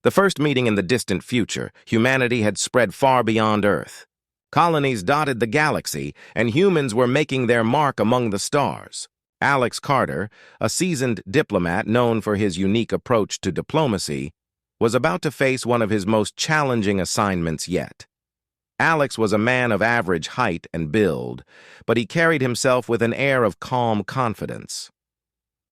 The first meeting in the distant future, humanity had spread far beyond Earth. Colonies dotted the galaxy, and humans were making their mark among the stars. Alex Carter, a seasoned diplomat known for his unique approach to diplomacy, was about to face one of his most challenging assignments yet. Alex was a man of average height and build, but he carried himself with an air of calm confidence.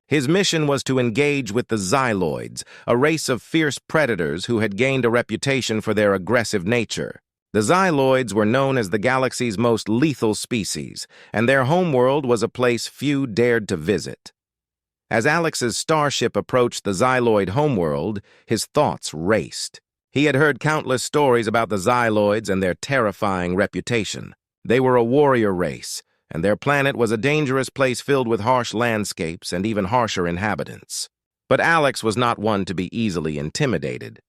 His mission was to engage with the Xyloids, a race of fierce predators who had gained a reputation for their aggressive nature. The Xyloids were known as the galaxy's most lethal species, and their homeworld was a place few dared to visit. As Alex's starship approached the Xyloid homeworld, his thoughts raced. He had heard countless stories about the Xyloids and their terrifying reputation. They were a warrior race, and their planet was a dangerous place filled with harsh landscapes and even harsher inhabitants. But Alex was not one to be easily intimidated.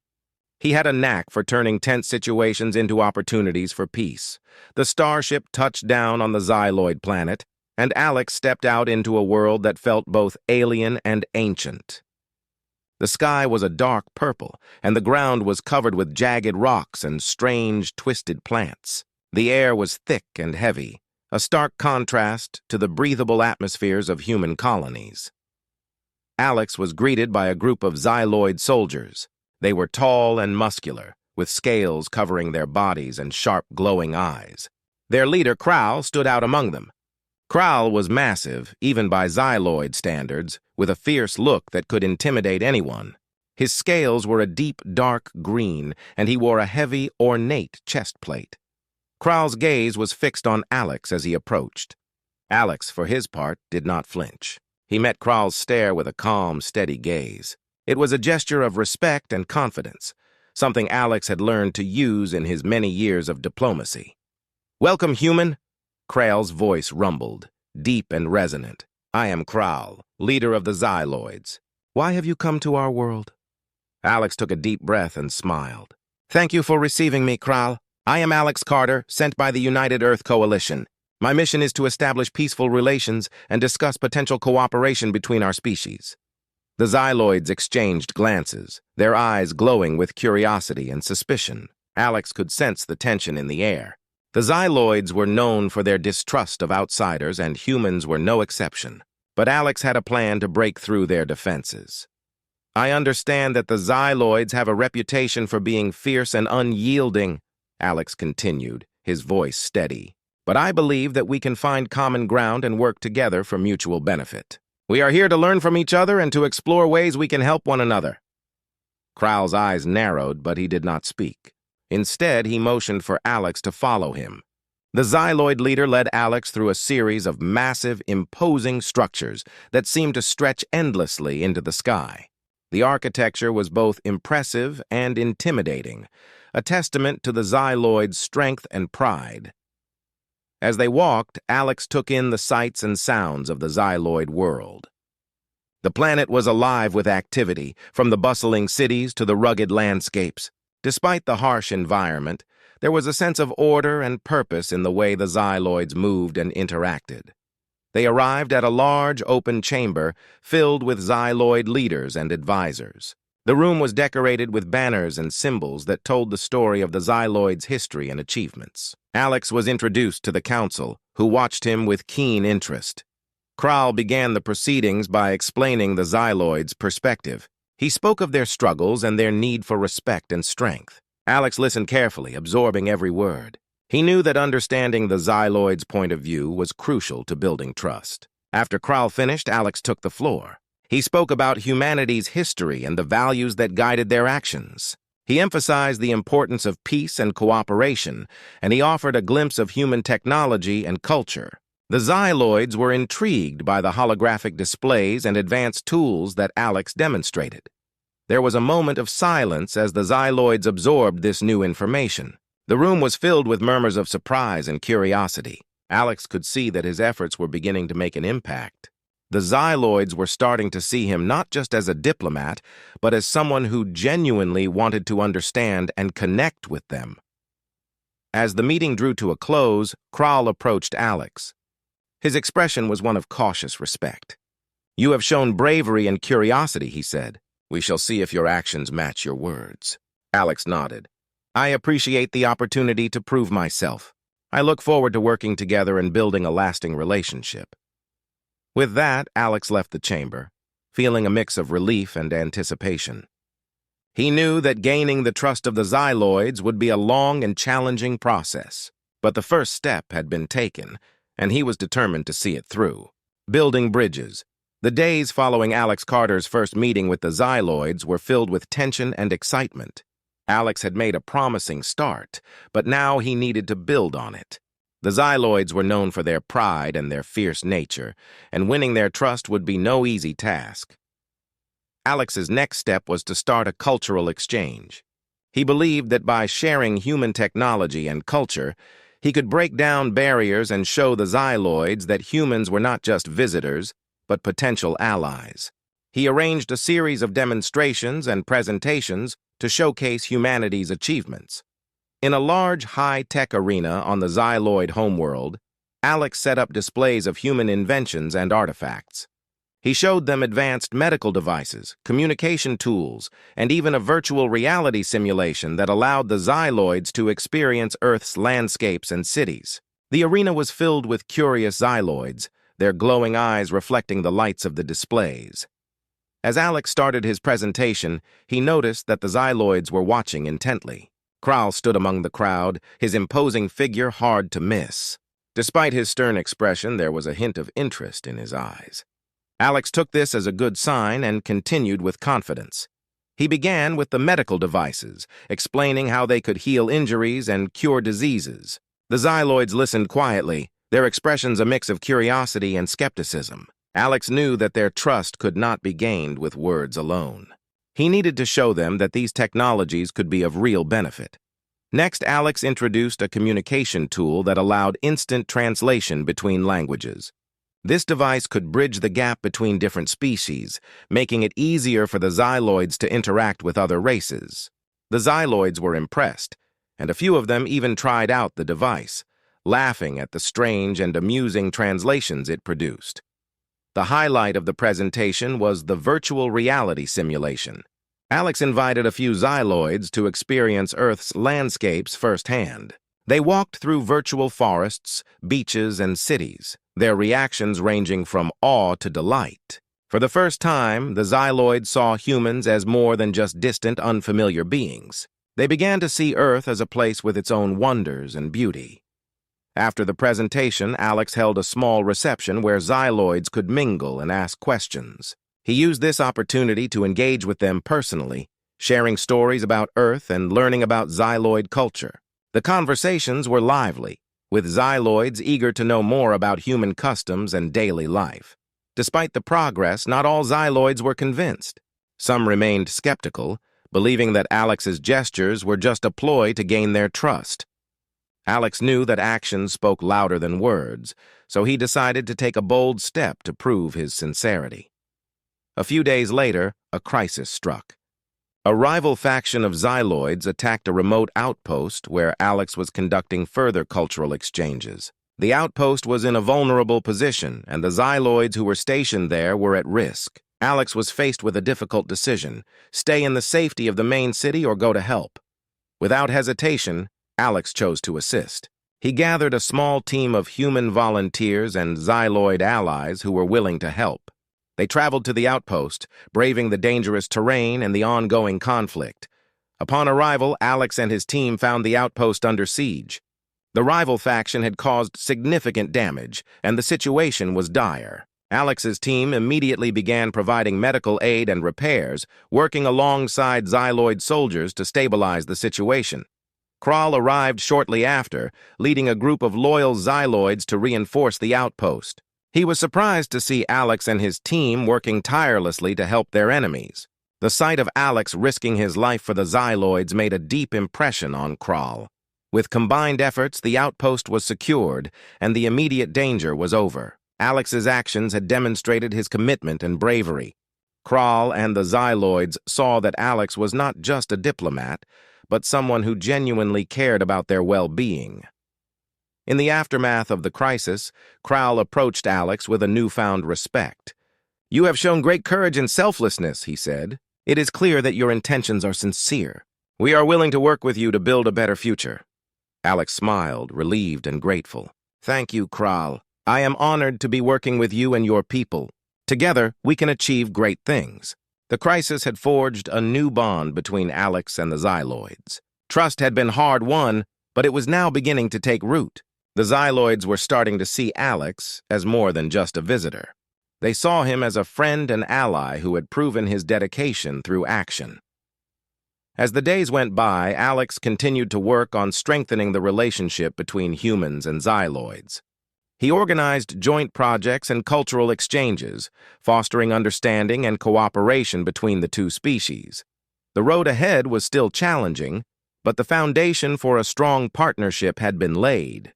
He had a knack for turning tense situations into opportunities for peace. The starship touched down on the Xyloid planet, and Alex stepped out into a world that felt both alien and ancient. The sky was a dark purple, and the ground was covered with jagged rocks and strange, twisted plants. The air was thick and heavy, a stark contrast to the breathable atmospheres of human colonies. Alex was greeted by a group of Xyloid soldiers. They were tall and muscular, with scales covering their bodies and sharp, glowing eyes. Their leader, Kral, stood out among them. Kral was massive, even by Xyloid standards, with a fierce look that could intimidate anyone. His scales were a deep, dark green, and he wore a heavy, ornate chest plate. Kral's gaze was fixed on Alex as he approached. Alex, for his part, did not flinch. He met Kral's stare with a calm, steady gaze. It was a gesture of respect and confidence, something Alex had learned to use in his many years of diplomacy. "Welcome, human," Kral's voice rumbled, deep and resonant. "I am Kral, leader of the Xyloids. Why have you come to our world?" Alex took a deep breath and smiled. "Thank you for receiving me, Kral. I am Alex Carter, sent by the United Earth Coalition. My mission is to establish peaceful relations and discuss potential cooperation between our species." The Xyloids exchanged glances, their eyes glowing with curiosity and suspicion. Alex could sense the tension in the air. The Xyloids were known for their distrust of outsiders, and humans were no exception. But Alex had a plan to break through their defenses. "I understand that the Xyloids have a reputation for being fierce and unyielding," Alex continued, his voice steady. "But I believe that we can find common ground and work together for mutual benefit. We are here to learn from each other and to explore ways we can help one another." Kral's eyes narrowed, but he did not speak. Instead, he motioned for Alex to follow him. The Xyloid leader led Alex through a series of massive, imposing structures that seemed to stretch endlessly into the sky. The architecture was both impressive and intimidating, a testament to the Xyloids' strength and pride. As they walked, Alex took in the sights and sounds of the Xyloid world. The planet was alive with activity, from the bustling cities to the rugged landscapes. Despite the harsh environment, there was a sense of order and purpose in the way the Xyloids moved and interacted. They arrived at a large, open chamber filled with Xyloid leaders and advisors. The room was decorated with banners and symbols that told the story of the Xyloids' history and achievements. Alex was introduced to the council, who watched him with keen interest. Kral began the proceedings by explaining the Xyloids' perspective. He spoke of their struggles and their need for respect and strength. Alex listened carefully, absorbing every word. He knew that understanding the Xyloids' point of view was crucial to building trust. After Kral finished, Alex took the floor. He spoke about humanity's history and the values that guided their actions. He emphasized the importance of peace and cooperation, and he offered a glimpse of human technology and culture. The Xyloids were intrigued by the holographic displays and advanced tools that Alex demonstrated. There was a moment of silence as the Xyloids absorbed this new information. The room was filled with murmurs of surprise and curiosity. Alex could see that his efforts were beginning to make an impact. The Xyloids were starting to see him not just as a diplomat, but as someone who genuinely wanted to understand and connect with them. As the meeting drew to a close, Kral approached Alex. His expression was one of cautious respect. "You have shown bravery and curiosity," he said. We shall see if your actions match your words. Alex nodded. I appreciate the opportunity to prove myself. I look forward to working together and building a lasting relationship. With that, Alex left the chamber, feeling a mix of relief and anticipation. He knew that gaining the trust of the Xyloids would be a long and challenging process, but the first step had been taken, and he was determined to see it through. Building bridges. The days following Alex Carter's first meeting with the Xyloids were filled with tension and excitement. Alex had made a promising start, but now he needed to build on it. The Xyloids were known for their pride and their fierce nature, and winning their trust would be no easy task. Alex's next step was to start a cultural exchange. He believed that by sharing human technology and culture, he could break down barriers and show the Xyloids that humans were not just visitors, but potential allies. He arranged a series of demonstrations and presentations to showcase humanity's achievements. In a large, high-tech arena on the Xyloid homeworld, Alex set up displays of human inventions and artifacts. He showed them advanced medical devices, communication tools, and even a virtual reality simulation that allowed the Xyloids to experience Earth's landscapes and cities. The arena was filled with curious Xyloids, their glowing eyes reflecting the lights of the displays. As Alex started his presentation, he noticed that the Xyloids were watching intently. Kral stood among the crowd, his imposing figure hard to miss. Despite his stern expression, there was a hint of interest in his eyes. Alex took this as a good sign and continued with confidence. He began with the medical devices, explaining how they could heal injuries and cure diseases. The Xyloids listened quietly, their expressions a mix of curiosity and skepticism. Alex knew that their trust could not be gained with words alone. He needed to show them that these technologies could be of real benefit. Next, Alex introduced a communication tool that allowed instant translation between languages. This device could bridge the gap between different species, making it easier for the Xyloids to interact with other races. The Xyloids were impressed, and a few of them even tried out the device, laughing at the strange and amusing translations it produced. The highlight of the presentation was the virtual reality simulation. Alex invited a few Xyloids to experience Earth's landscapes firsthand. They walked through virtual forests, beaches, and cities, their reactions ranging from awe to delight. For the first time, the Xyloids saw humans as more than just distant, unfamiliar beings. They began to see Earth as a place with its own wonders and beauty. After the presentation, Alex held a small reception where Xyloids could mingle and ask questions. He used this opportunity to engage with them personally, sharing stories about Earth and learning about Xyloid culture. The conversations were lively, with Xyloids eager to know more about human customs and daily life. Despite the progress, not all Xyloids were convinced. Some remained skeptical, believing that Alex's gestures were just a ploy to gain their trust. Alex knew that actions spoke louder than words, so he decided to take a bold step to prove his sincerity. A few days later, a crisis struck. A rival faction of Xyloids attacked a remote outpost where Alex was conducting further cultural exchanges. The outpost was in a vulnerable position, and the Xyloids who were stationed there were at risk. Alex was faced with a difficult decision: stay in the safety of the main city or go to help. Without hesitation, Alex chose to assist. He gathered a small team of human volunteers and Xyloid allies who were willing to help. They traveled to the outpost, braving the dangerous terrain and the ongoing conflict. Upon arrival, Alex and his team found the outpost under siege. The rival faction had caused significant damage, and the situation was dire. Alex's team immediately began providing medical aid and repairs, working alongside Xyloid soldiers to stabilize the situation. Kral arrived shortly after, leading a group of loyal Xyloids to reinforce the outpost. He was surprised to see Alex and his team working tirelessly to help their enemies. The sight of Alex risking his life for the Xyloids made a deep impression on Kral. With combined efforts, the outpost was secured, and the immediate danger was over. Alex's actions had demonstrated his commitment and bravery. Kral and the Xyloids saw that Alex was not just a diplomat, but someone who genuinely cared about their well-being. In the aftermath of the crisis, Kral approached Alex with a newfound respect. "You have shown great courage and selflessness," he said. It is clear that your intentions are sincere. We are willing to work with you to build a better future." Alex smiled, relieved and grateful. "Thank you, Kral. I am honored to be working with you and your people. Together, we can achieve great things." The crisis had forged a new bond between Alex and the Xyloids. Trust had been hard-won, but it was now beginning to take root. The Xyloids were starting to see Alex as more than just a visitor. They saw him as a friend and ally who had proven his dedication through action. As the days went by, Alex continued to work on strengthening the relationship between humans and Xyloids. He organized joint projects and cultural exchanges, fostering understanding and cooperation between the two species. The road ahead was still challenging, but the foundation for a strong partnership had been laid.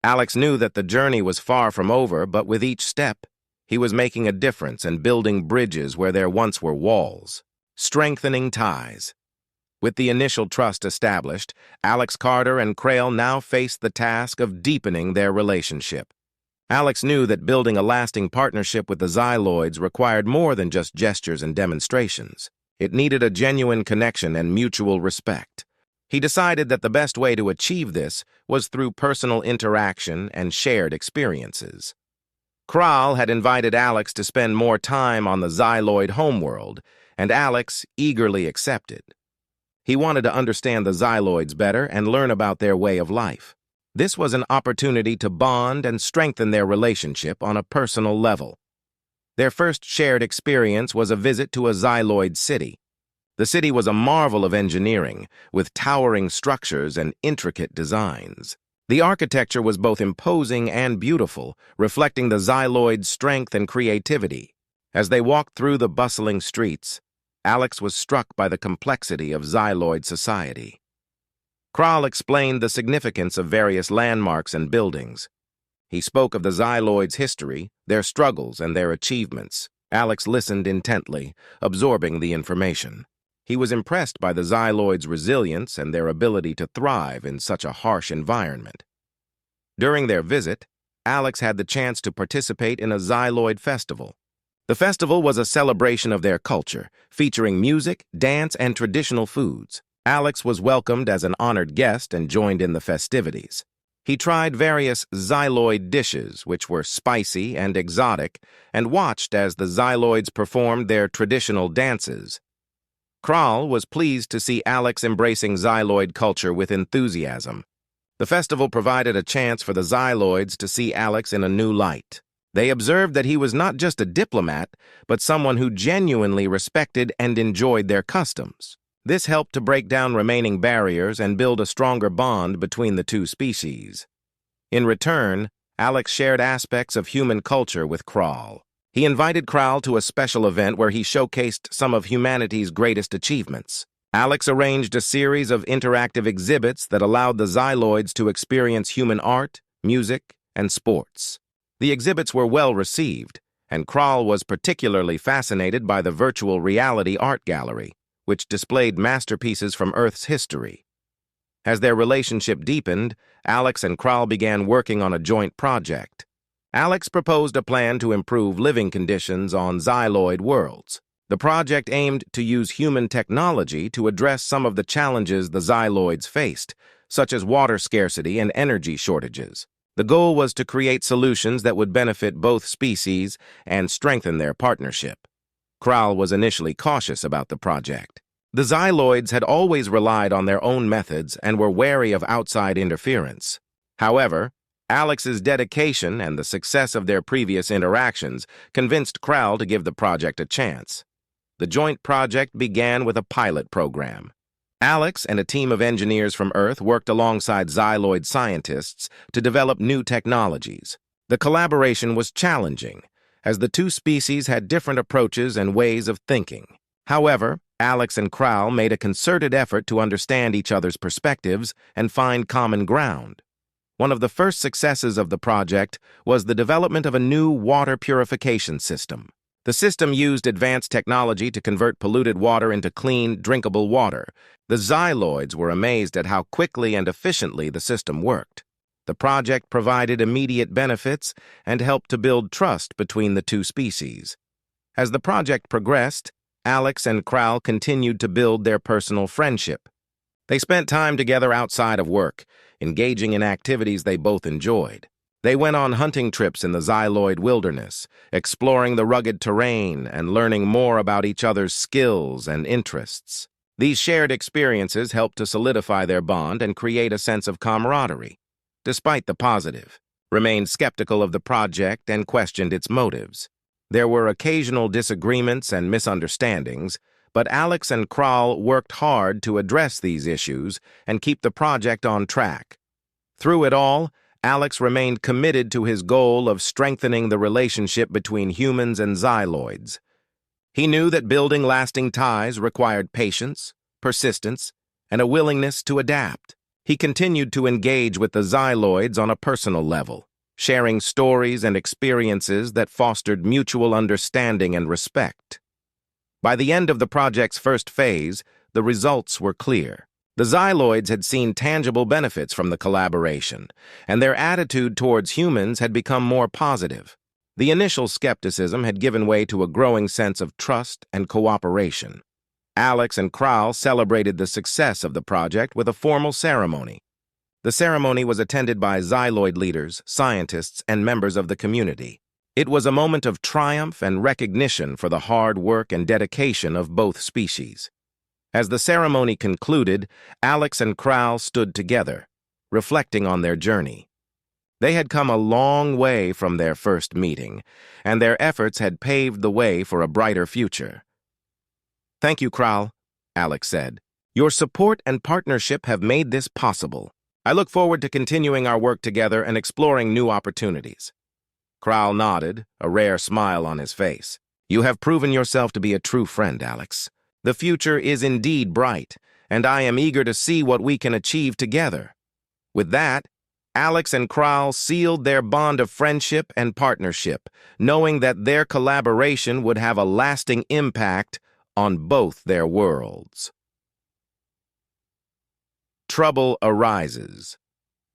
Alex knew that the journey was far from over, but with each step, he was making a difference and building bridges where there once were walls, strengthening ties. With the initial trust established, Alex Carter and Krail now faced the task of deepening their relationship. Alex knew that building a lasting partnership with the Xyloids required more than just gestures and demonstrations. It needed a genuine connection and mutual respect. He decided that the best way to achieve this was through personal interaction and shared experiences. Kral had invited Alex to spend more time on the Xyloid homeworld, and Alex eagerly accepted. He wanted to understand the Xyloids better and learn about their way of life. This was an opportunity to bond and strengthen their relationship on a personal level. Their first shared experience was a visit to a Xyloid city. The city was a marvel of engineering, with towering structures and intricate designs. The architecture was both imposing and beautiful, reflecting the Xyloids' strength and creativity. As they walked through the bustling streets, Alex was struck by the complexity of Xyloid society. Kral explained the significance of various landmarks and buildings. He spoke of the Xyloids' history, their struggles, and their achievements. Alex listened intently, absorbing the information. He was impressed by the Xyloids' resilience and their ability to thrive in such a harsh environment. During their visit, Alex had the chance to participate in a Xyloid festival. The festival was a celebration of their culture, featuring music, dance, and traditional foods. Alex was welcomed as an honored guest and joined in the festivities. He tried various Xyloid dishes, which were spicy and exotic, and watched as the Xyloids performed their traditional dances. Kral was pleased to see Alex embracing Xyloid culture with enthusiasm. The festival provided a chance for the Xyloids to see Alex in a new light. They observed that he was not just a diplomat, but someone who genuinely respected and enjoyed their customs. This helped to break down remaining barriers and build a stronger bond between the two species. In return, Alex shared aspects of human culture with Kral. He invited Kral to a special event where he showcased some of humanity's greatest achievements. Alex arranged a series of interactive exhibits that allowed the Xyloids to experience human art, music, and sports. The exhibits were well received, and Kral was particularly fascinated by the virtual reality art gallery, which displayed masterpieces from Earth's history. As their relationship deepened, Alex and Kral began working on a joint project. Alex proposed a plan to improve living conditions on Xyloid worlds. The project aimed to use human technology to address some of the challenges the Xyloids faced, such as water scarcity and energy shortages. The goal was to create solutions that would benefit both species and strengthen their partnership. Kral was initially cautious about the project. The Xyloids had always relied on their own methods and were wary of outside interference. However, Alex's dedication and the success of their previous interactions convinced Kral to give the project a chance. The joint project began with a pilot program. Alex and a team of engineers from Earth worked alongside Xyloid scientists to develop new technologies. The collaboration was challenging, as the two species had different approaches and ways of thinking. However, Alex and Kral made a concerted effort to understand each other's perspectives and find common ground. One of the first successes of the project was the development of a new water purification system. The system used advanced technology to convert polluted water into clean, drinkable water. The Xyloids were amazed at how quickly and efficiently the system worked. The project provided immediate benefits and helped to build trust between the two species. As the project progressed, Alex and Kral continued to build their personal friendship. They spent time together outside of work, engaging in activities they both enjoyed. They went on hunting trips in the Xyloid wilderness, exploring the rugged terrain and learning more about each other's skills and interests. These shared experiences helped to solidify their bond and create a sense of camaraderie. Despite the positive, remained skeptical of the project and questioned its motives. There were occasional disagreements and misunderstandings, but Alex and Kral worked hard to address these issues and keep the project on track. Through it all, Alex remained committed to his goal of strengthening the relationship between humans and Xyloids. He knew that building lasting ties required patience, persistence, and a willingness to adapt. He continued to engage with the Xyloids on a personal level, sharing stories and experiences that fostered mutual understanding and respect. By the end of the project's first phase, the results were clear. The Xyloids had seen tangible benefits from the collaboration, and their attitude towards humans had become more positive. The initial skepticism had given way to a growing sense of trust and cooperation. Alex and Kral celebrated the success of the project with a formal ceremony. The ceremony was attended by Xyloid leaders, scientists, and members of the community. It was a moment of triumph and recognition for the hard work and dedication of both species. As the ceremony concluded, Alex and Kral stood together, reflecting on their journey. They had come a long way from their first meeting, and their efforts had paved the way for a brighter future. "Thank you, Kral," Alex said. "Your support and partnership have made this possible. I look forward to continuing our work together and exploring new opportunities." Kral nodded, a rare smile on his face. "You have proven yourself to be a true friend, Alex. The future is indeed bright, and I am eager to see what we can achieve together." With that, Alex and Kral sealed their bond of friendship and partnership, knowing that their collaboration would have a lasting impact on both their worlds. Trouble arises.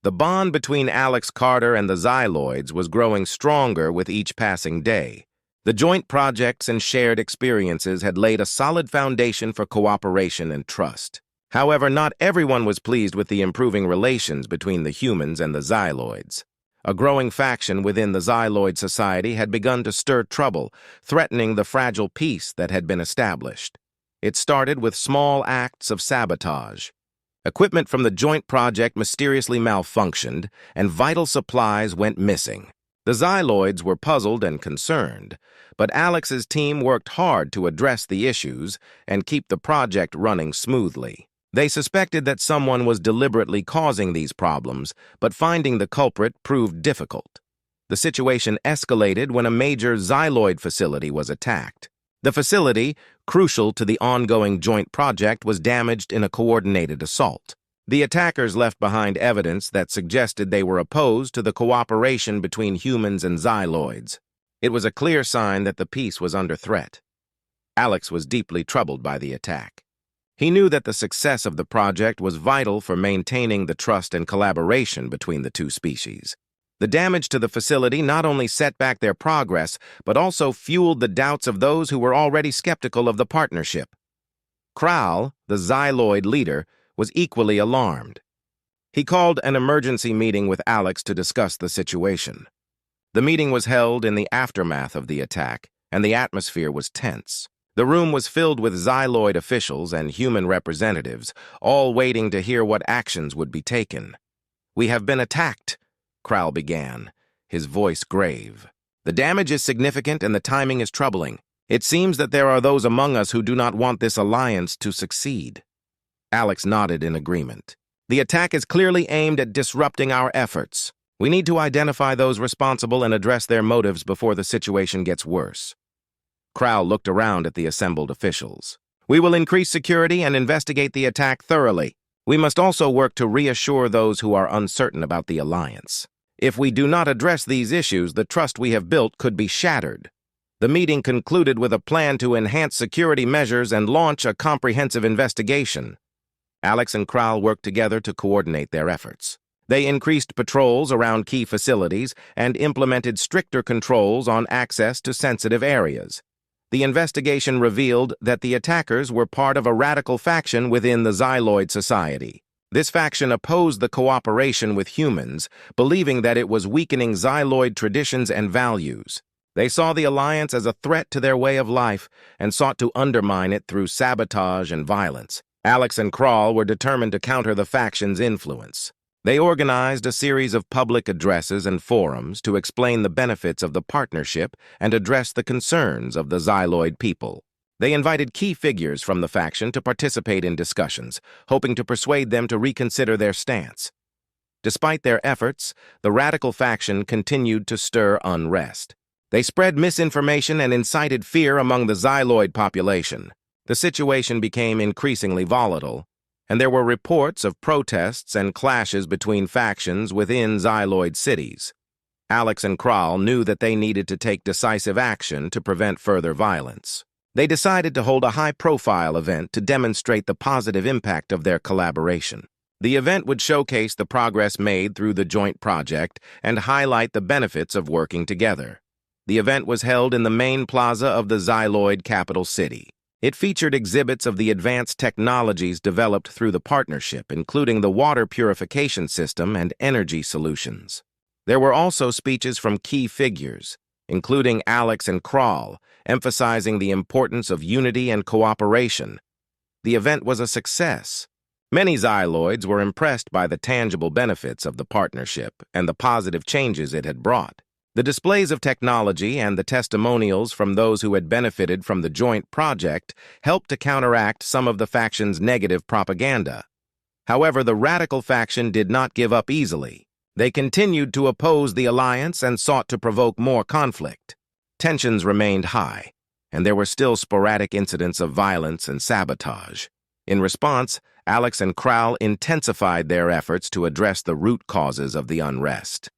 The bond between Alex Carter and the Xyloids was growing stronger with each passing day. The joint projects and shared experiences had laid a solid foundation for cooperation and trust. However, not everyone was pleased with the improving relations between the humans and the Xyloids. A growing faction within the Xyloid society had begun to stir trouble, threatening the fragile peace that had been established. It started with small acts of sabotage. Equipment from the joint project mysteriously malfunctioned, and vital supplies went missing. The Xyloids were puzzled and concerned, but Alex's team worked hard to address the issues and keep the project running smoothly. They suspected that someone was deliberately causing these problems, but finding the culprit proved difficult. The situation escalated when a major Xyloid facility was attacked. The facility, crucial to the ongoing joint project, was damaged in a coordinated assault. The attackers left behind evidence that suggested they were opposed to the cooperation between humans and Xyloids. It was a clear sign that the peace was under threat. Alex was deeply troubled by the attack. He knew that the success of the project was vital for maintaining the trust and collaboration between the two species. The damage to the facility not only set back their progress, but also fueled the doubts of those who were already skeptical of the partnership. Kral, the Xyloid leader, was equally alarmed. He called an emergency meeting with Alex to discuss the situation. The meeting was held in the aftermath of the attack, and the atmosphere was tense. The room was filled with Xyloid officials and human representatives, all waiting to hear what actions would be taken. "We have been attacked," Kral began, his voice grave. "The damage is significant and the timing is troubling. It seems that there are those among us who do not want this alliance to succeed." Alex nodded in agreement. "The attack is clearly aimed at disrupting our efforts. We need to identify those responsible and address their motives before the situation gets worse." Kral looked around at the assembled officials. "We will increase security and investigate the attack thoroughly. We must also work to reassure those who are uncertain about the alliance. If we do not address these issues, the trust we have built could be shattered." The meeting concluded with a plan to enhance security measures and launch a comprehensive investigation. Alex and Kral worked together to coordinate their efforts. They increased patrols around key facilities and implemented stricter controls on access to sensitive areas. The investigation revealed that the attackers were part of a radical faction within the Xyloid society. This faction opposed the cooperation with humans, believing that it was weakening Xyloid traditions and values. They saw the alliance as a threat to their way of life and sought to undermine it through sabotage and violence. Alex and Kral were determined to counter the faction's influence. They organized a series of public addresses and forums to explain the benefits of the partnership and address the concerns of the Xyloid people. They invited key figures from the faction to participate in discussions, hoping to persuade them to reconsider their stance. Despite their efforts, the radical faction continued to stir unrest. They spread misinformation and incited fear among the Xyloid population. The situation became increasingly volatile, and there were reports of protests and clashes between factions within Xyloid cities. Alex and Kral knew that they needed to take decisive action to prevent further violence. They decided to hold a high-profile event to demonstrate the positive impact of their collaboration. The event would showcase the progress made through the joint project and highlight the benefits of working together. The event was held in the main plaza of the Xyloid capital city. It featured exhibits of the advanced technologies developed through the partnership, including the water purification system and energy solutions. There were also speeches from key figures, including Alex and Kral, emphasizing the importance of unity and cooperation. The event was a success. Many Xyloids were impressed by the tangible benefits of the partnership and the positive changes it had brought. The displays of technology and the testimonials from those who had benefited from the joint project helped to counteract some of the faction's negative propaganda. However, the radical faction did not give up easily. They continued to oppose the alliance and sought to provoke more conflict. Tensions remained high, and there were still sporadic incidents of violence and sabotage. In response, Alex and Kral intensified their efforts to address the root causes of the unrest.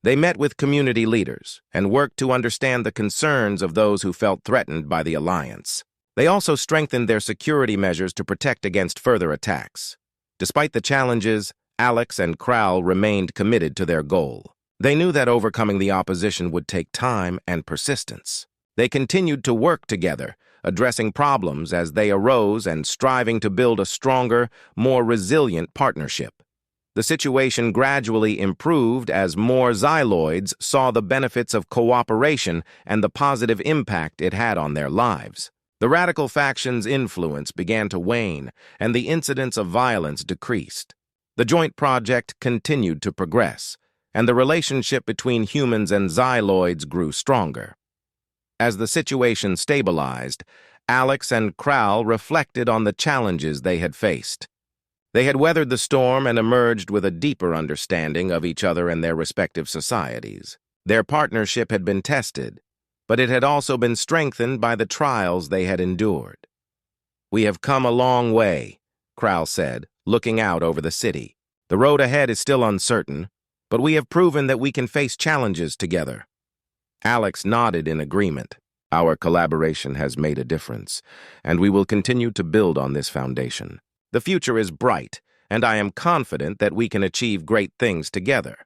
They met with community leaders and worked to understand the concerns of those who felt threatened by the alliance. They also strengthened their security measures to protect against further attacks. Despite the challenges, Alex and Kral remained committed to their goal. They knew that overcoming the opposition would take time and persistence. They continued to work together, addressing problems as they arose and striving to build a stronger, more resilient partnership. The situation gradually improved as more Xyloids saw the benefits of cooperation and the positive impact it had on their lives. The radical faction's influence began to wane, and the incidents of violence decreased. The joint project continued to progress, and the relationship between humans and Xyloids grew stronger. As the situation stabilized, Alex and Kral reflected on the challenges they had faced. They had weathered the storm and emerged with a deeper understanding of each other and their respective societies. Their partnership had been tested, but it had also been strengthened by the trials they had endured. "We have come a long way," Kral said, looking out over the city. "The road ahead is still uncertain, but we have proven that we can face challenges together." Alex nodded in agreement. "Our collaboration has made a difference, and we will continue to build on this foundation. The future is bright, and I am confident that we can achieve great things together."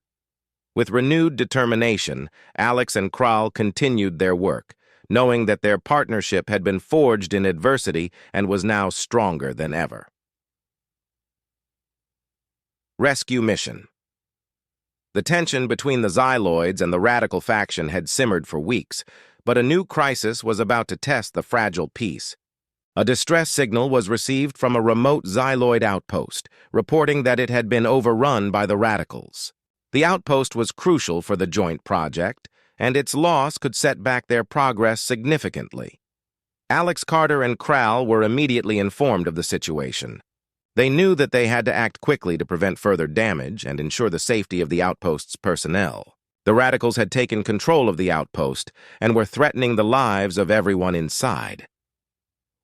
With renewed determination, Alex and Kral continued their work, knowing that their partnership had been forged in adversity and was now stronger than ever. Rescue Mission. The tension between the Xyloids and the radical faction had simmered for weeks, but a new crisis was about to test the fragile peace. A distress signal was received from a remote Xyloid outpost, reporting that it had been overrun by the radicals. The outpost was crucial for the joint project, and its loss could set back their progress significantly. Alex, Carter, and Kral were immediately informed of the situation. They knew that they had to act quickly to prevent further damage and ensure the safety of the outpost's personnel. The radicals had taken control of the outpost and were threatening the lives of everyone inside.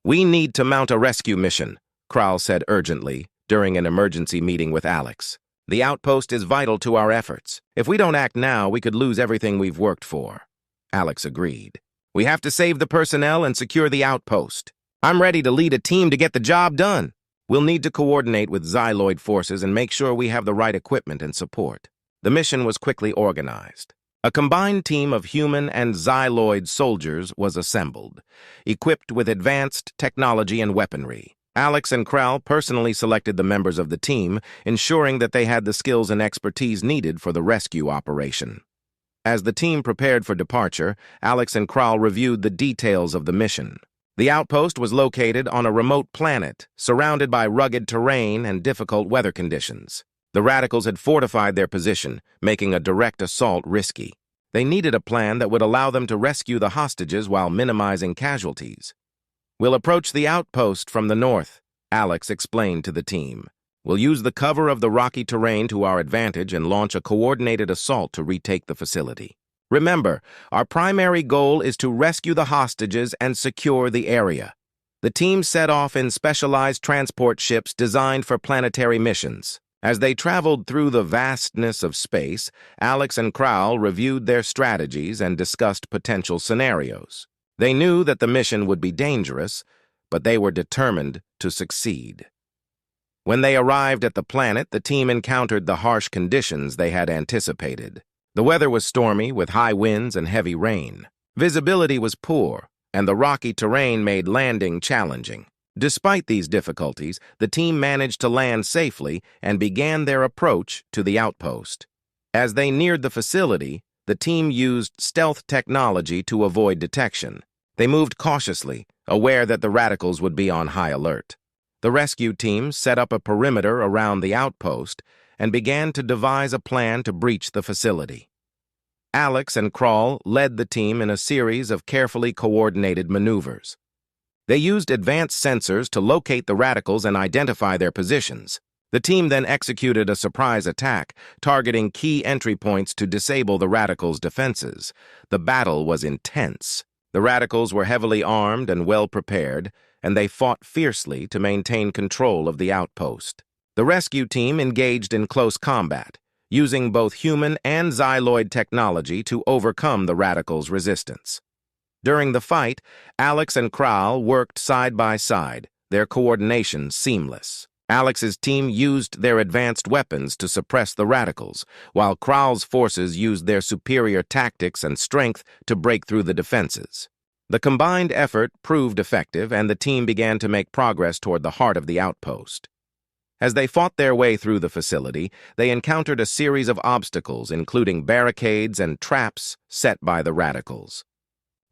"We need to mount a rescue mission," Kral said urgently during an emergency meeting with Alex. "The outpost is vital to our efforts. If we don't act now, we could lose everything we've worked for." Alex agreed. "We have to save the personnel and secure the outpost. I'm ready to lead a team to get the job done. We'll need to coordinate with Xyloid forces and make sure we have the right equipment and support." The mission was quickly organized. A combined team of human and xyloid soldiers was assembled, equipped with advanced technology and weaponry. Alex and Kral personally selected the members of the team, ensuring that they had the skills and expertise needed for the rescue operation. As the team prepared for departure, Alex and Kral reviewed the details of the mission. The outpost was located on a remote planet, surrounded by rugged terrain and difficult weather conditions. The radicals had fortified their position, making a direct assault risky. They needed a plan that would allow them to rescue the hostages while minimizing casualties. "We'll approach the outpost from the north," Alex explained to the team. "We'll use the cover of the rocky terrain to our advantage and launch a coordinated assault to retake the facility. Remember, our primary goal is to rescue the hostages and secure the area." The team set off in specialized transport ships designed for planetary missions. As they traveled through the vastness of space, Alex and Kral reviewed their strategies and discussed potential scenarios. They knew that the mission would be dangerous, but they were determined to succeed. When they arrived at the planet, the team encountered the harsh conditions they had anticipated. The weather was stormy, with high winds and heavy rain. Visibility was poor, and the rocky terrain made landing challenging. Despite these difficulties, the team managed to land safely and began their approach to the outpost. As they neared the facility, the team used stealth technology to avoid detection. They moved cautiously, aware that the radicals would be on high alert. The rescue team set up a perimeter around the outpost and began to devise a plan to breach the facility. Alex and Kral led the team in a series of carefully coordinated maneuvers. They used advanced sensors to locate the radicals and identify their positions. The team then executed a surprise attack, targeting key entry points to disable the radicals' defenses. The battle was intense. The radicals were heavily armed and well prepared, and they fought fiercely to maintain control of the outpost. The rescue team engaged in close combat, using both human and xyloid technology to overcome the radicals' resistance. During the fight, Alex and Kral worked side by side, their coordination seamless. Alex's team used their advanced weapons to suppress the radicals, while Kral's forces used their superior tactics and strength to break through the defenses. The combined effort proved effective, and the team began to make progress toward the heart of the outpost. As they fought their way through the facility, they encountered a series of obstacles, including barricades and traps set by the radicals.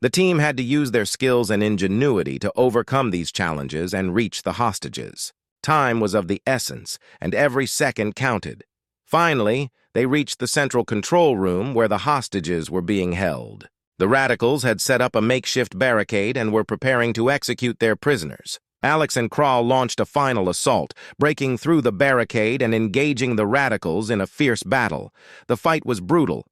The team had to use their skills and ingenuity to overcome these challenges and reach the hostages. Time was of the essence, and every second counted. Finally, they reached the central control room where the hostages were being held. The radicals had set up a makeshift barricade and were preparing to execute their prisoners. Alex and Kral launched a final assault, breaking through the barricade and engaging the radicals in a fierce battle. The fight was brutal,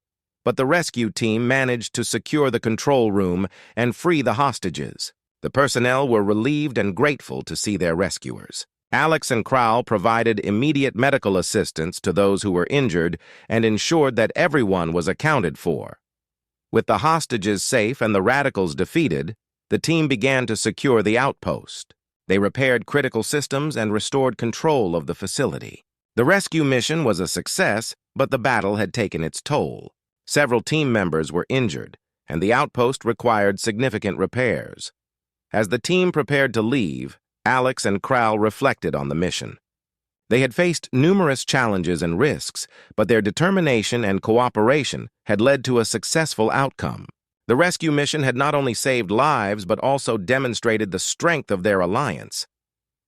but the rescue team managed to secure the control room and free the hostages. The personnel were relieved and grateful to see their rescuers. Alex and Kral provided immediate medical assistance to those who were injured and ensured that everyone was accounted for. With the hostages safe and the radicals defeated, the team began to secure the outpost. They repaired critical systems and restored control of the facility. The rescue mission was a success, but the battle had taken its toll. Several team members were injured, and the outpost required significant repairs. As the team prepared to leave, Alex and Kral reflected on the mission. They had faced numerous challenges and risks, but their determination and cooperation had led to a successful outcome. The rescue mission had not only saved lives, but also demonstrated the strength of their alliance.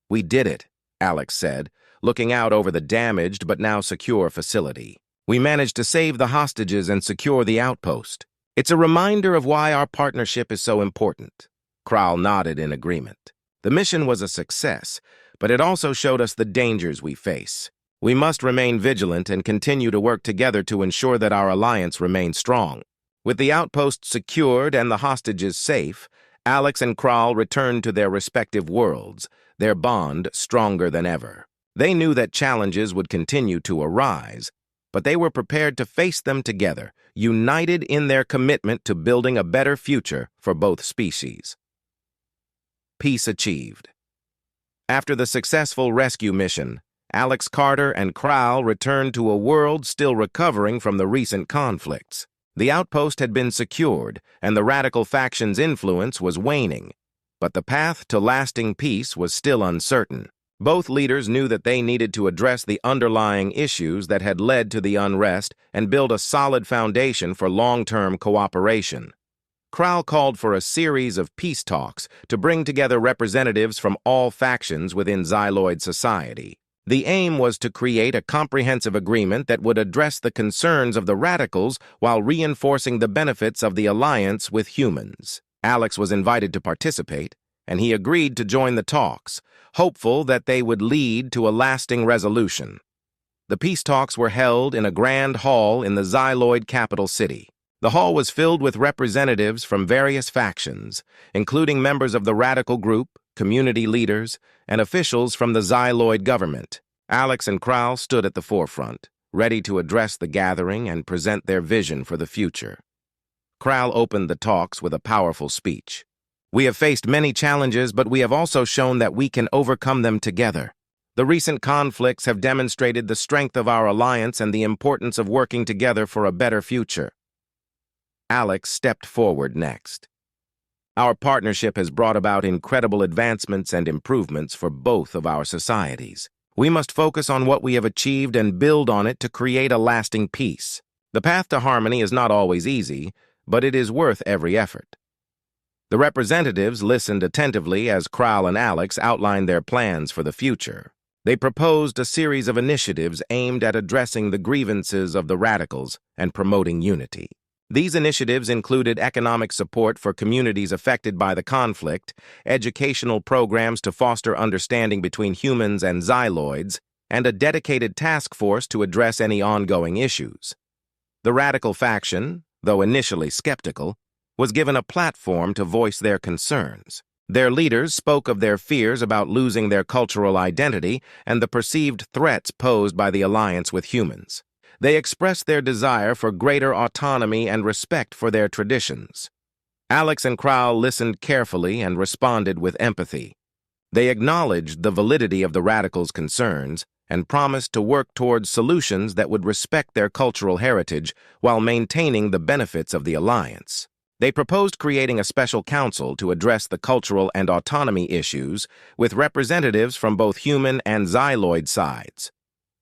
"We did it," Alex said, looking out over the damaged but now secure facility. "We managed to save the hostages and secure the outpost. It's a reminder of why our partnership is so important." Kral nodded in agreement. The mission was a success, but it also showed us the dangers we face. We must remain vigilant and continue to work together to ensure that our alliance remains strong. With the outpost secured and the hostages safe, Alex and Kral returned to their respective worlds, their bond stronger than ever. They knew that challenges would continue to arise, but they were prepared to face them together, united in their commitment to building a better future for both species. Peace achieved. After the successful rescue mission, Alex Carter and Kral returned to a world still recovering from the recent conflicts. The outpost had been secured, and the radical faction's influence was waning, but the path to lasting peace was still uncertain. Both leaders knew that they needed to address the underlying issues that had led to the unrest and build a solid foundation for long-term cooperation. Krall called for a series of peace talks to bring together representatives from all factions within Xyloid society. The aim was to create a comprehensive agreement that would address the concerns of the radicals while reinforcing the benefits of the alliance with humans. Alex was invited to participate, and he agreed to join the talks, hopeful that they would lead to a lasting resolution. The peace talks were held in a grand hall in the Xyloid capital city. The hall was filled with representatives from various factions, including members of the radical group, community leaders, and officials from the Xyloid government. Alex and Krall stood at the forefront, ready to address the gathering and present their vision for the future. Krall opened the talks with a powerful speech. "We have faced many challenges, but we have also shown that we can overcome them together. The recent conflicts have demonstrated the strength of our alliance and the importance of working together for a better future." Alex stepped forward next. "Our partnership has brought about incredible advancements and improvements for both of our societies. We must focus on what we have achieved and build on it to create a lasting peace. The path to harmony is not always easy, but it is worth every effort." The representatives listened attentively as Krall and Alex outlined their plans for the future. They proposed a series of initiatives aimed at addressing the grievances of the radicals and promoting unity. These initiatives included economic support for communities affected by the conflict, educational programs to foster understanding between humans and Xyloids, and a dedicated task force to address any ongoing issues. The radical faction, though initially skeptical, was given a platform to voice their concerns. Their leaders spoke of their fears about losing their cultural identity and the perceived threats posed by the alliance with humans. They expressed their desire for greater autonomy and respect for their traditions. Alex and Krall listened carefully and responded with empathy. They acknowledged the validity of the radicals' concerns and promised to work towards solutions that would respect their cultural heritage while maintaining the benefits of the alliance. They proposed creating a special council to address the cultural and autonomy issues with representatives from both human and Xyloid sides.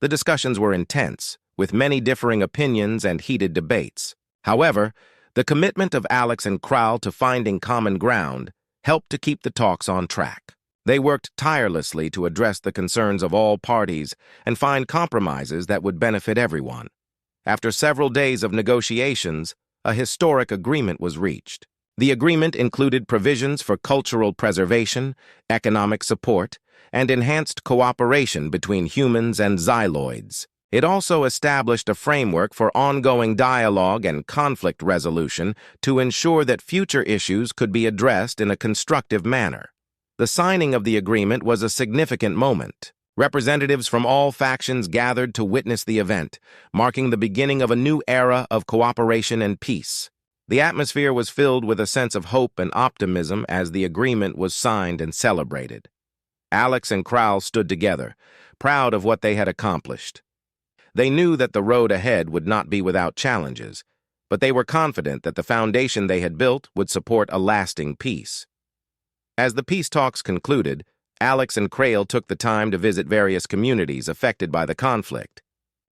The discussions were intense, with many differing opinions and heated debates. However, the commitment of Alex and Krall to finding common ground helped to keep the talks on track. They worked tirelessly to address the concerns of all parties and find compromises that would benefit everyone. After several days of negotiations, a historic agreement was reached. The agreement included provisions for cultural preservation, economic support, and enhanced cooperation between humans and Xyloids. It also established a framework for ongoing dialogue and conflict resolution to ensure that future issues could be addressed in a constructive manner. The signing of the agreement was a significant moment. Representatives from all factions gathered to witness the event, marking the beginning of a new era of cooperation and peace. The atmosphere was filled with a sense of hope and optimism as the agreement was signed and celebrated. Alex and Krall stood together, proud of what they had accomplished. They knew that the road ahead would not be without challenges, but they were confident that the foundation they had built would support a lasting peace. As the peace talks concluded, Alex and Krall took the time to visit various communities affected by the conflict.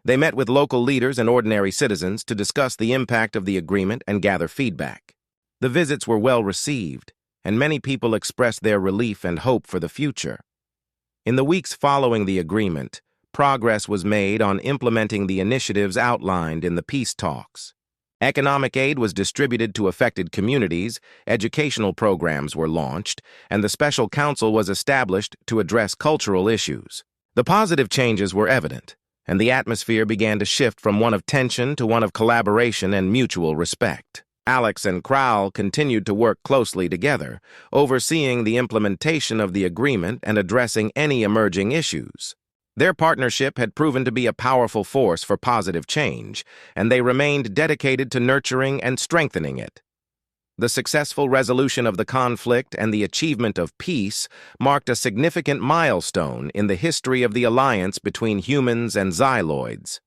They met with local leaders and ordinary citizens to discuss the impact of the agreement and gather feedback. The visits were well received, and many people expressed their relief and hope for the future. In the weeks following the agreement, progress was made on implementing the initiatives outlined in the peace talks. Economic aid was distributed to affected communities, educational programs were launched, and the special council was established to address cultural issues. The positive changes were evident, and the atmosphere began to shift from one of tension to one of collaboration and mutual respect. Alex and Krall continued to work closely together, overseeing the implementation of the agreement and addressing any emerging issues. Their partnership had proven to be a powerful force for positive change, and they remained dedicated to nurturing and strengthening it. The successful resolution of the conflict and the achievement of peace marked a significant milestone in the history of the alliance between humans and Xyloids.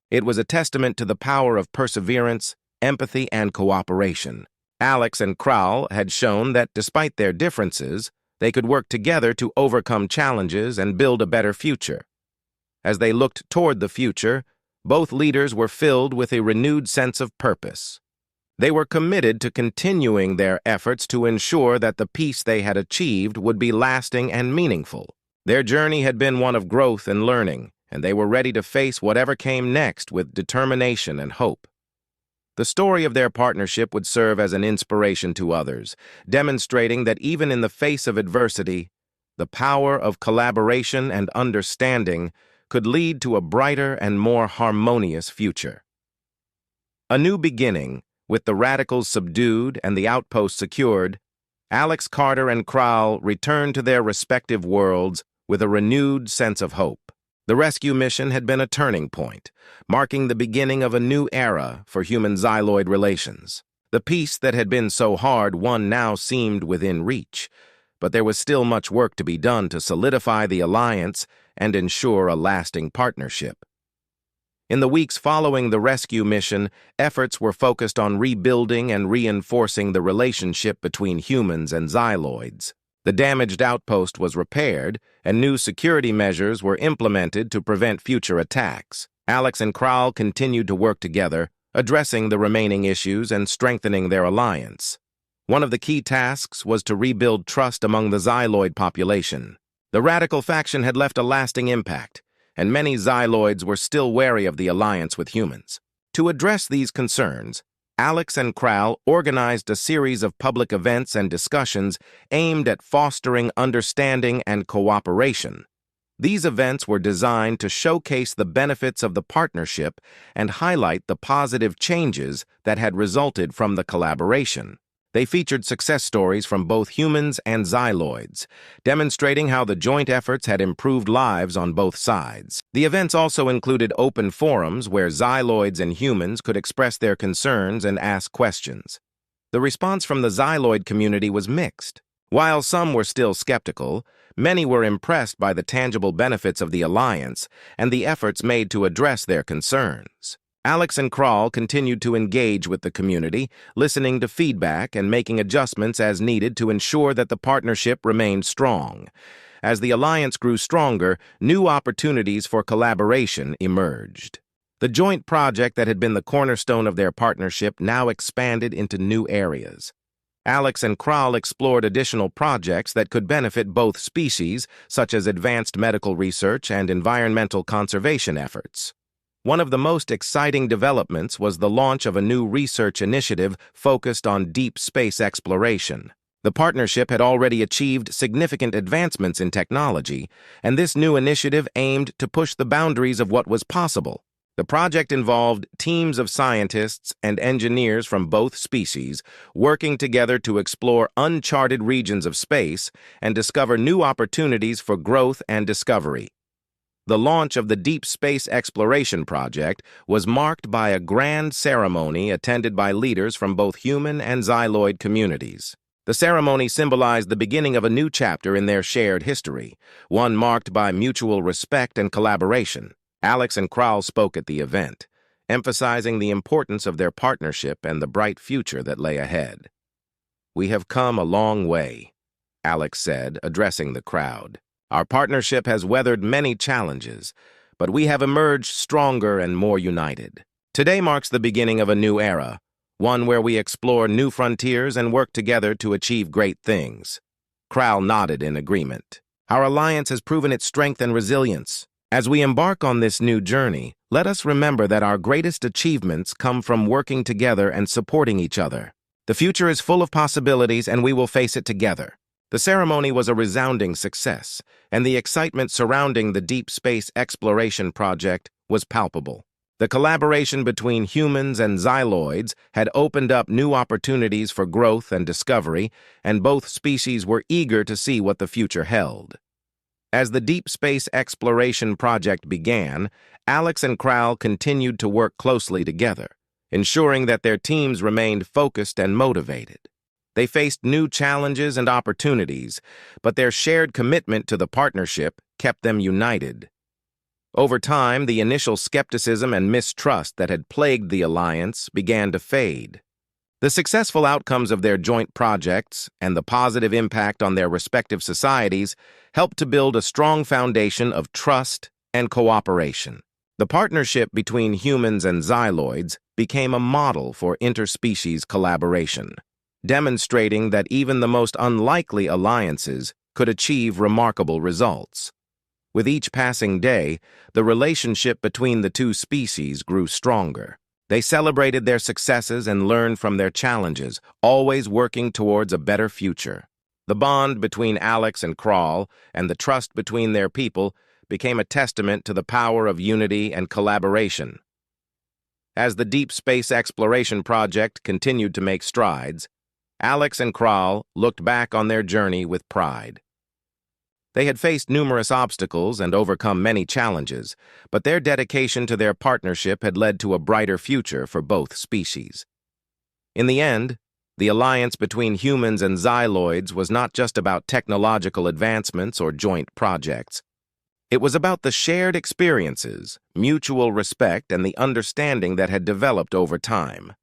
It was a testament to the power of perseverance, empathy, and cooperation. Alex and Kral had shown that despite their differences, they could work together to overcome challenges and build a better future. As they looked toward the future, both leaders were filled with a renewed sense of purpose. They were committed to continuing their efforts to ensure that the peace they had achieved would be lasting and meaningful. Their journey had been one of growth and learning, and they were ready to face whatever came next with determination and hope. The story of their partnership would serve as an inspiration to others, demonstrating that even in the face of adversity, the power of collaboration and understanding could lead to a brighter and more harmonious future. A new beginning, with the radicals subdued and the outpost secured, Alex Carter and Kral returned to their respective worlds with a renewed sense of hope. The rescue mission had been a turning point, marking the beginning of a new era for human-Xyloid relations. The peace that had been so hard-won now seemed within reach, but there was still much work to be done to solidify the alliance and ensure a lasting partnership. In the weeks following the rescue mission, efforts were focused on rebuilding and reinforcing the relationship between humans and Xyloids. The damaged outpost was repaired, and new security measures were implemented to prevent future attacks. Alex and Kral continued to work together, addressing the remaining issues and strengthening their alliance. One of the key tasks was to rebuild trust among the Xyloid population. The radical faction had left a lasting impact, and many Xyloids were still wary of the alliance with humans. To address these concerns, Alex and Kral organized a series of public events and discussions aimed at fostering understanding and cooperation. These events were designed to showcase the benefits of the partnership and highlight the positive changes that had resulted from the collaboration. They featured success stories from both humans and Xyloids, demonstrating how the joint efforts had improved lives on both sides. The events also included open forums where Xyloids and humans could express their concerns and ask questions. The response from the Xyloid community was mixed. While some were still skeptical, many were impressed by the tangible benefits of the alliance and the efforts made to address their concerns. Alex and Kral continued to engage with the community, listening to feedback and making adjustments as needed to ensure that the partnership remained strong. As the alliance grew stronger, new opportunities for collaboration emerged. The joint project that had been the cornerstone of their partnership now expanded into new areas. Alex and Kral explored additional projects that could benefit both species, such as advanced medical research and environmental conservation efforts. One of the most exciting developments was the launch of a new research initiative focused on deep space exploration. The partnership had already achieved significant advancements in technology, and this new initiative aimed to push the boundaries of what was possible. The project involved teams of scientists and engineers from both species working together to explore uncharted regions of space and discover new opportunities for growth and discovery. The launch of the Deep Space Exploration Project was marked by a grand ceremony attended by leaders from both human and Xyloid communities. The ceremony symbolized the beginning of a new chapter in their shared history, one marked by mutual respect and collaboration. Alex and Kral spoke at the event, emphasizing the importance of their partnership and the bright future that lay ahead. "We have come a long way," Alex said, addressing the crowd. "Our partnership has weathered many challenges, but we have emerged stronger and more united. Today marks the beginning of a new era, one where we explore new frontiers and work together to achieve great things." Kral nodded in agreement. "Our alliance has proven its strength and resilience. As we embark on this new journey, let us remember that our greatest achievements come from working together and supporting each other. The future is full of possibilities, and we will face it together." The ceremony was a resounding success, and the excitement surrounding the Deep Space Exploration Project was palpable. The collaboration between humans and Xyloids had opened up new opportunities for growth and discovery, and both species were eager to see what the future held. As the Deep Space Exploration Project began, Alex and Kral continued to work closely together, ensuring that their teams remained focused and motivated. They faced new challenges and opportunities, but their shared commitment to the partnership kept them united. Over time, the initial skepticism and mistrust that had plagued the alliance began to fade. The successful outcomes of their joint projects and the positive impact on their respective societies helped to build a strong foundation of trust and cooperation. The partnership between humans and xyloids became a model for interspecies collaboration, demonstrating that even the most unlikely alliances could achieve remarkable results. With each passing day, the relationship between the two species grew stronger. They celebrated their successes and learned from their challenges, always working towards a better future. The bond between Alex and Kral and the trust between their people became a testament to the power of unity and collaboration. As the deep space exploration project continued to make strides, Alex and Kral looked back on their journey with pride. They had faced numerous obstacles and overcome many challenges, but their dedication to their partnership had led to a brighter future for both species. In the end, the alliance between humans and xyloids was not just about technological advancements or joint projects. It was about the shared experiences, mutual respect, and the understanding that had developed over time.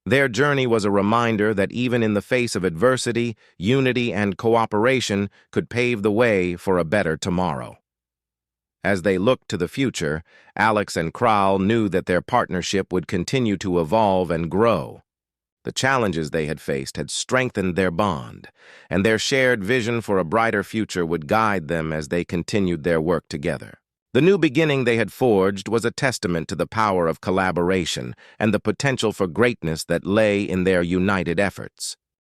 Their journey was a reminder that even in the face of adversity, unity and cooperation could pave the way for a better tomorrow. As they looked to the future, Alex and Kral knew that their partnership would continue to evolve and grow. The challenges they had faced had strengthened their bond, and their shared vision for a brighter future would guide them as they continued their work together. The new beginning they had forged was a testament to the power of collaboration and the potential for greatness that lay in their united efforts.